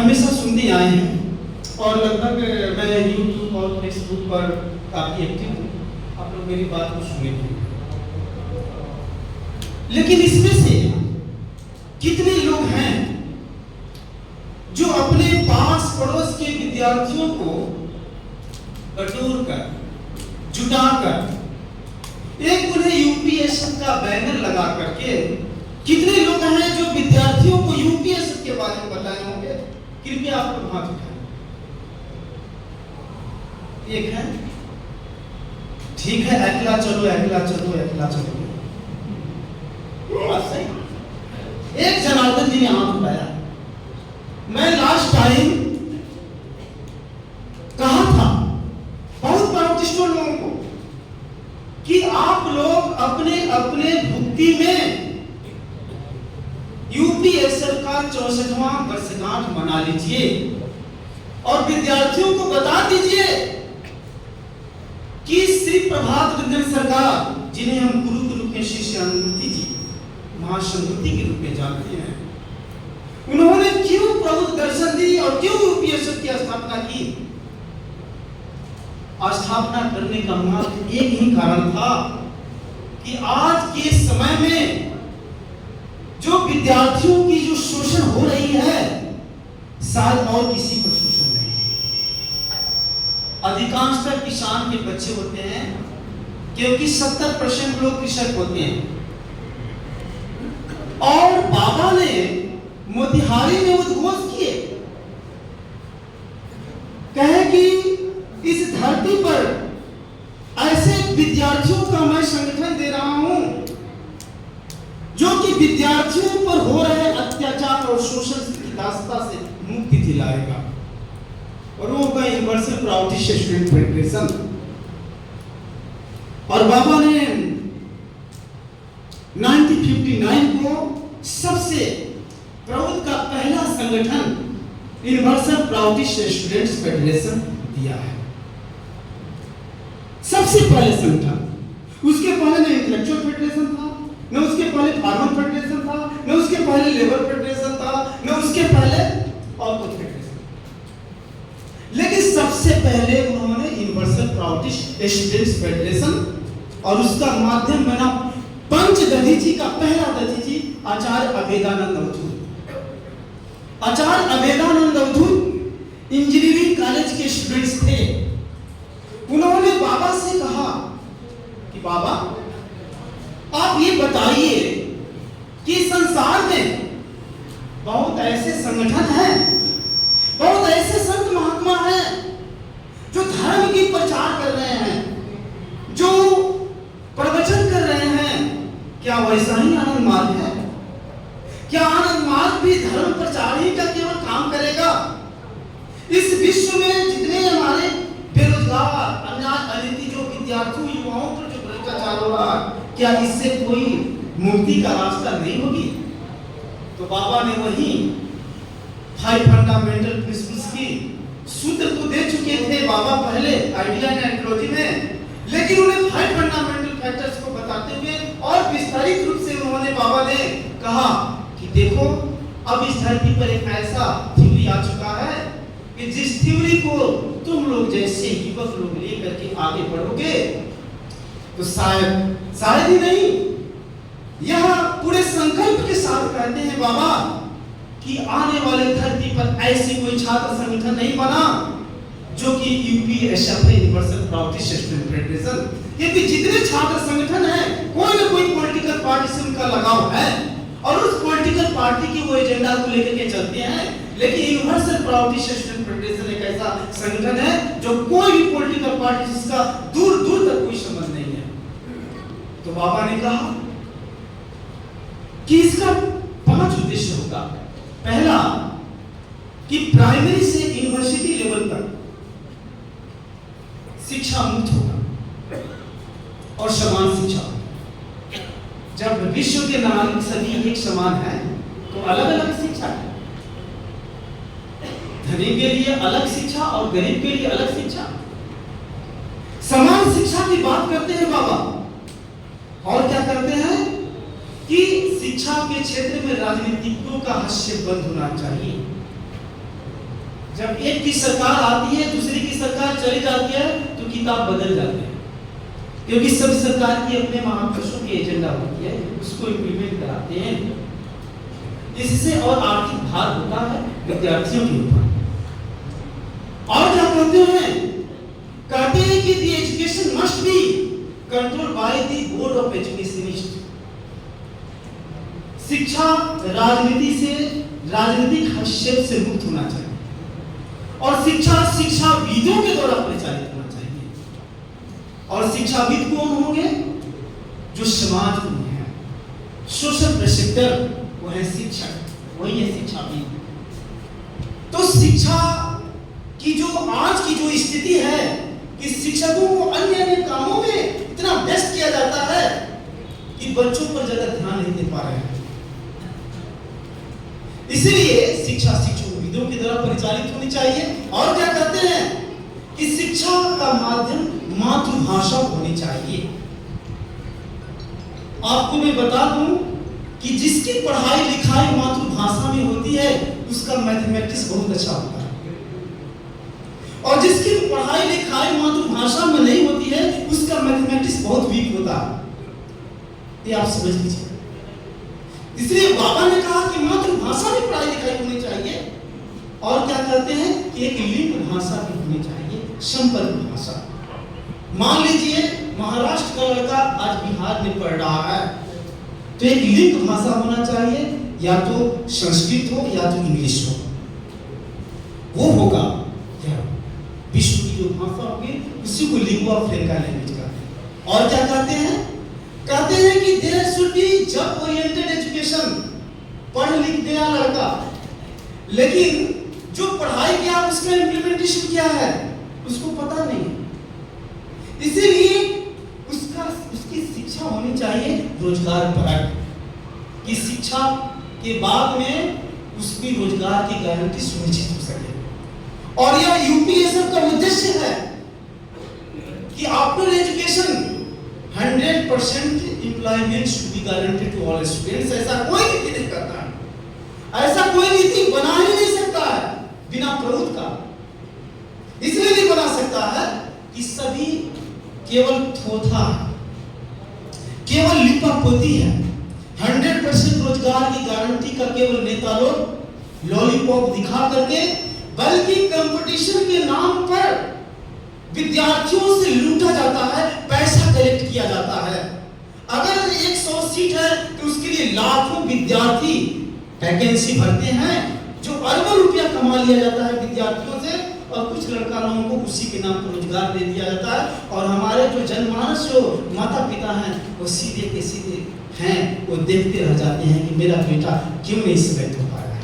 हमेशा सुनते आए हैं और लगभग मैं यूट्यूब और फेसबुक पर काफी एक्टिव हूँ, आप लोग मेरी बात को सुने थे। लेकिन इसमें से कितने लोग हैं जो अपने पास पड़ोस के विद्यार्थियों को बटोर कर, जुटा कर, एक उन्हें यूपीएससी का बैनर लगा करके, कितने लोग हैं जो विद्यार्थियों को यूपीएससी के बारे में बताए होंगे? कृपया आप लोग हाथ उठाएं। एक है, ठीक है, अकेला चलो, अकेला चलो, अकेला चलो, बात सही। एक जनार्दन जी ने हाथ उठाया। मैं लास्ट टाइम कहा था बहुत प्राउडिस्टों लोगों को कि आप लोग अपने अपने भुक्ति में यूपीएससी का 64वां वर्षगांठ मना लीजिए और विद्यार्थियों को बता दीजिए कि श्री प्रभात रंजन सरकार, जिन्हें हम गुरु के रूप में श्री श्याममूर्ति जी महासंगति के रूप में जानते हैं, उन्होंने क्यों प्रबुद्ध दर्शन दी और क्यों यूपीएससी की स्थापना की? स्थापना करने का मात्र एक ही कारण था कि आज के समय में जो विद्यार्थियों की जो शोषण हो रही है, शायद और किसी पर शोषण नहीं। अधिकांशतः किसान के बच्चे होते हैं, क्योंकि 70% लोग कृषक होते हैं। और बाबा ने मोतिहारी में उद्घोष किए, कहे कि इस धरती पर ऐसे विद्यार्थियों का मैं संगठन दे रहा हूं जो कि विद्यार्थियों पर हो रहे अत्याचार और शोषण की दास्ता से मुक्ति दिलाएगा, और वो होगा यूनिवर्सल प्राउडिस्ट स्टूडेंट फेडरेशन। और बाबा ने 1959 को सबसे प्रौढ़ का पहला संगठन यूनिवर्सल प्राउडिस्ट स्टूडेंट्स फेडरेशन दिया है, सबसे पहले संगठन। उसके पहले न इंटेलेक्चुअल फेडरेशन था, न उसके पहले फार्मर फेडरेशन था, न उसके पहले लेबर फेडरेशन था, न उसके पहले और कुछ फेडरेशन। लेकिन सबसे पहले उन्होंने यूनिवर्सल प्राउडिस्ट स्टूडेंट्स फेडरेशन, और उसका माध्यम बना पंचदधी का पहला दधी जी आचार्य अभेदानंद अवधूत। आचार्य अभेदानंद अवधूत इंजीनियरिंग कॉलेज के स्टूडेंट्स थे। उन्होंने बाबा से कहा कि बाबा, आप ये बताइए कि संसार में बहुत ऐसे संगठन हैं, बहुत ऐसे संत महात्मा हैं जो धर्म की प्रचार कर रहे हैं, जो प्रवचन कर रहे हैं, क्या वैसा ही आनंद मार्ग है? क्या आनंद मार्ग भी धर्म प्रचार ही का केवल काम करेगा? इस विश्व में जितने हमारे बेरोजगार, अन्याय, अनिति जो विद्यार्थियों, युवाओं पर जो भ्रष्टाचार हो रहा, क्या इससे कोई मुक्ति का रास्ता नहीं होगी? तो बाबा ने वही 5 फंडामेंटल प्रिंसिपल्स की सूत्र तो दे चुके थे बाबा पहले आइडिया एंड एंथोलॉजी में, लेकिन उन्हें 5 फंडामेंटल फैक्टर्स को बताते हुए और विस्तारित रूप से उन्होंने बाबा ने कहा कि देखो, अब इस धरती पर एक ऐसा थ्योरी आ चुका है कि जिस थ्योरी को तुम लोग जैसे युवक लोग लेकर के आगे बढ़ोगे तो शायद ही नहीं, यह पूरे संकल्प के साथ कहते हैं बाबा कि आने वाले धरती पर ऐसी कोई छात्र संगठन नहीं बना जो कि यूपीएससी यूनिवर्सल प्राउडिस्ट स्टूडेंट फेडरेशन, क्योंकि जितने छात्र संगठन हैं कोई ना कोई पॉलिटिकल पार्टी से उनका लगाव है और उस पॉलिटिकल पार्टी की वो एजेंडा को लेकर के चलते हैं। लेकिन यूनिवर्सल प्राउडिस्ट स्टूडेंट फेडरेशन एक ऐसा संगठन है जो कोई भी पॉलिटिकल पार्टी जिसका दूर दूर तक कोई संबंध नहीं है। तो बाबा ने कहा कि इसका 5 उद्देश्य होगा। पहला कि प्राइमरी से यूनिवर्सिटी लेवल तक शिक्षा मुक्त होगा और समान शिक्षा। जब विश्व के नागरिक सभी एक समान है तो अलग अलग शिक्षा है, धनी के लिए अलग शिक्षा और गरीब के लिए अलग शिक्षा। समान शिक्षा की बात करते हैं बाबा, और क्या करते हैं कि शिक्षा के क्षेत्र में राजनीतिज्ञों का हस्तक्षेप बंद होना चाहिए। जब एक की सरकार आती है, दूसरी की सरकार चली जाती है, तो किताब बदल जाती है, क्योंकि सब सरकार की अपने महापुरुषों की एजेंडा होती है, उसको इम्प्लीमेंट कराते हैं। इससे और आर्थिक भार होता है विद्यार्थियों के ऊपर। और क्या कहते हैं कि the education must be controlled by the board of educationists। शिक्षा राजनीति से, राजनीतिक हस्तक्षेप से मुक्त होना चाहिए, और शिक्षाविदों के द्वारा परिचालित होना चाहिए। और शिक्षाविद कौन होंगे? जो समाज में है, सोशल प्रेसिक्टर, वो है शिक्षक, वही है शिक्षाविद। तो शिक्षा की जो आज की जो स्थिति है कि शिक्षकों को अन्य अन्य कामों में इतना व्यस्त किया जाता है कि बच्चों पर ज्यादा ध्यान नहीं दे पा रहे हैं। इसलिए शिक्षा शिक्षाविदों के द्वारा परिचालित होनी चाहिए। और क्या कहते हैं कि शिक्षा का माध्यम मातृभाषा होनी चाहिए। आपको मैं बता दूं कि जिसकी पढ़ाई लिखाई मातृभाषा में होती है, उसका मैथमेटिक्स बहुत अच्छा होता है, और जिसकी पढ़ाई लिखाई मातृभाषा में नहीं होती है, उसका मैथमेटिक्स बहुत वीक होता है। ये आप समझ लीजिए। इसलिए बाबा ने कहा कि मातृभाषा में पढ़ाई लिखाई होनी चाहिए, और क्या कहते हैं कि एक लिंग भाषा भी होनी चाहिए, संपर्क भाषा। मान लीजिए महाराष्ट्र का लड़का आज बिहार में पढ़ रहा है, तो एक लिंग भाषा होना चाहिए, या तो संस्कृत हो या तो इंग्लिश हो, वो होगा विश्व की जो भाषा होगी उसी को लिंगुआ फ्रैंका लैंग्वेज कहते हैं। और क्या कहते हैं कि there should be job oriented education. पढ़ लिख गया लड़का, लेकिन जो पढ़ाई किया उसका इंप्लीमेंटेशन क्या है उसको पता नहीं। इसीलिए उसकी शिक्षा होनी चाहिए रोजगार परक, कि शिक्षा के बाद में उसकी रोजगार की गारंटी सुनिश्चित हो सके। और यह यूपीएससी का उद्देश्य है कि after education 100% employment should be guaranteed to all students. ऐसा कोई नीति नहीं करता है, ऐसा कोई नीति बना ही नहीं सकता है बिना प्रभुत्व का। इसलिए नहीं बना सकता है कि सभी केवल थोथा, केवल लिपापोती है। 100% रोजगार की गारंटी का केवल नेता लोग लॉलीपॉप दिखा करके, बल्कि कंपटीशन के नाम पर विद्यार्थियों से लूटा जाता है, पैसा कलेक्ट किया जाता है। अगर 100 सीट है तो उसके लिए लाखों विद्यार्थी वैकेंसी भरते हैं, जो अरबों रुपया कमा लिया जाता है विद्यार्थियों से, और कुछ लड़का लोगों को उसी के नाम पर रोजगार दे दिया जाता है। और हमारे जो जनमानस, जो माता पिता हैं, वो सीधे के सीधे हैं, वो देखते रह जाते हैं कि मेरा बेटा क्यों नहीं सिलेक्ट हो पा रहा है।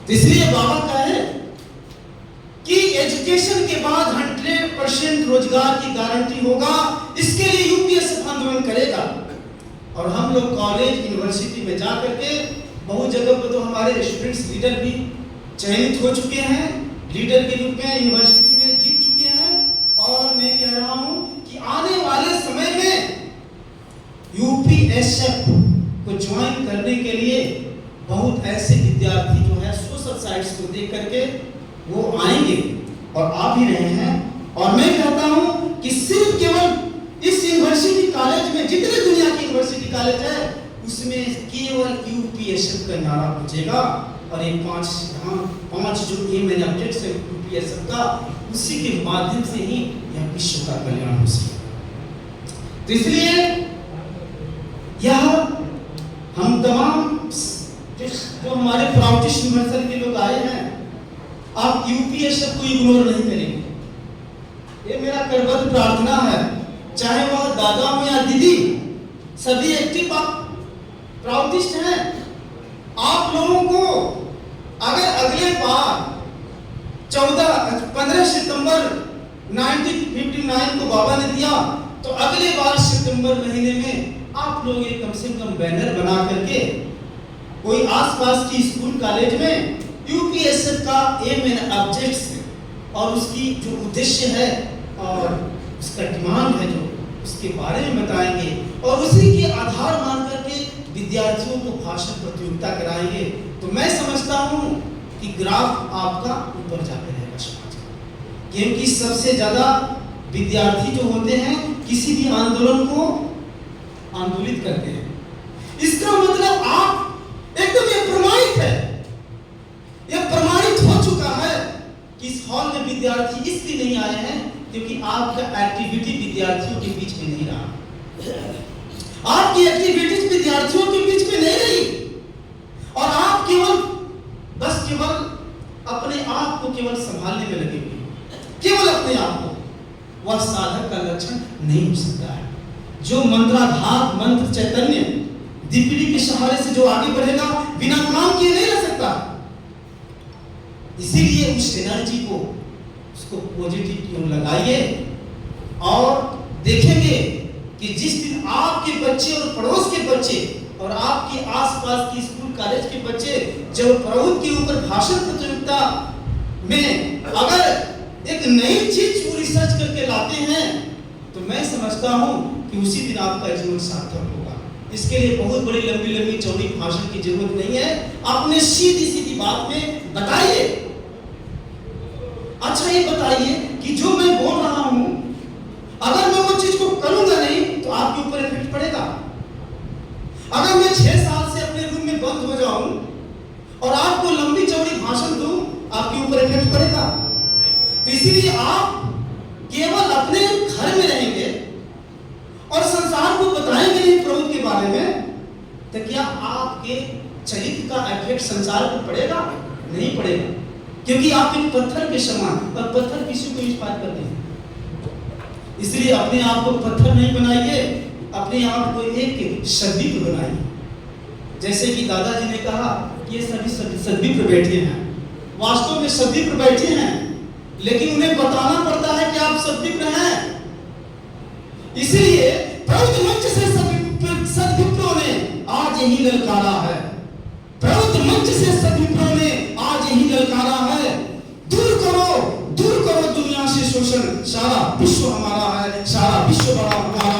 तो इसलिए बाबा कहे कि एजुकेशन के बाद 100% रोजगार की गारंटी होगा। इसके लिए यूपीएससी आंदोलन करेगा। और हम लोग कॉलेज यूनिवर्सिटी में जा करके बहुत जगह पर तो हमारे स्टूडेंट्स लीडर भी चयनित हो चुके हैं, लीडर के रूप में यूनिवर्सिटी में जीत चुके हैं। और मैं कह रहा हूं कि आने वाले समय में यूपीएससी को ज्वाइन करने के लिए बहुत ऐसे विद्यार्थी जो है सोशल साइट्स को देख करके वो आएंगे, और आ भी रहे हैं। और मैं कहता हूं कि सिर्फ केवल इस यूनिवर्सिटी कॉलेज में, जितने दुनिया की यूनिवर्सिटी कॉलेज है, उसमें केवल यूपीएससी का नारा बजेगा। और ये 5 जो एम एंड ऑब्जेक्ट्स है यूपीएससी का, उसी के माध्यम से ही यह विश्व का कल्याण हो सके। तो इसलिए यह हम तमाम जो हमारे प्राउटिस्ट यूनिवर्सिटी के लोग आए हैं, आप यूपीएससी को इग्नोर नहीं करेंगे। ये मेरा करबद्ध प्रार्थना है, चाहे वह दादा हो या दीदी, सभी एक्टिव आप प्राउटिस्ट हैं। आप लोगों को अगर अगले बार 15 सितंबर 1959 को बाबा ने दिया, तो अगले बार सितंबर महीने में आप लोग एक कम से कम बैनर बना करके कोई आसपास की स्कूल कॉलेज में यूपीएससी का एम एंड ऑब्जेक्ट्स और उसकी जो उद्देश्य है और उसका डिमांड है, जो उसके बारे में बताएंगे, और उसी के आधार मान करके विद्यार्थियों को भाषण प्रतियोगिता कराएंगे। तो मैं समझता हूं कि ग्राफ आपका ऊपर जाते रहेगा समाज का, क्योंकि सबसे ज्यादा विद्यार्थी जो होते हैं किसी भी आंदोलन को आंदोलित करते हैं। इसका मतलब आप एकदम ये प्रमाणित है, यह प्रमाणित हो चुका है कि इस हॉल में विद्यार्थी इसलिए नहीं आए हैं क्योंकि आपका एक्टिविटी विद्यार्थियों के बीच में नहीं रहा, आपकी एक्टिविटीज विद्यार्थियों के बीच में नहीं रही, और आप केवल अपने आप को केवल संभालने में लगे हुए, केवल अपने आप को। वह साधक का लक्षण नहीं हो सकता है। जो मंत्राघात मंत्र चैतन्य दीपड़ी के सहारे से जो आगे बढ़ेगा बिना काम किए नहीं रह सकता। इसीलिए उस एनर्जी को, उसको पॉजिटिव क्यों लगाइए, और देखेंगे कि जिस दिन आपके बच्चे और पड़ोस के बच्चे और आपके आसपास के स्कूल कॉलेज के बच्चे जब प्रभु के ऊपर भाषण प्रतियोगिता में अगर एक नई चीज को रिसर्च करके लाते हैं तो मैं समझता हूं कि उसी दिन आपका जीवन सार्थक होगा। इसके लिए बहुत बड़ी लंबी लंबी चौड़ी भाषण की जरूरत नहीं है, आपने सीधी सीधी बात में बताइए। अच्छा ये बताइए कि जो मैं बोल रहा हूं अगर मैं वो चीज को करूंगा नहीं तो आपके ऊपर इफेक्ट पड़ेगा। अगर मैं 6 साल से अपने रूम में बंद हो जाऊं और आपको लंबी चौड़ी भाषण दूं, आपके ऊपर इफेक्ट पड़ेगा। तो इसीलिए आप केवल अपने घर में रहेंगे और संसार को बताएंगे नहीं प्रभु के बारे में, तो क्या आपके चरित्र का इफेक्ट संसार पर पड़ेगा? नहीं पड़ेगा, क्योंकि आप एक पत्थर के समान, और पत्थर किसी को इंस्पायर करते हैं। इसलिए अपने आप को पत्थर नहीं बनाइए, अपने आप को एक सद्विप्र बनाइए। जैसे कि दादाजी ने कहा कि ये सभी सद्विप्र बैठे हैं, वास्तव में सद्विप्र बैठे हैं, लेकिन उन्हें बताना पड़ता है कि आप सद्विप्र हैं। इसलिए प्रबुद्ध मंच से सद्विप्रों ने आज यही ललकारा है, प्रबुद्ध मंच से सद्विप्रों ने आज यही ललकारा है, दूर करो दुनिया से शोषण, सारा विश्व हमारा है, सारा विश्व बड़ा हमारा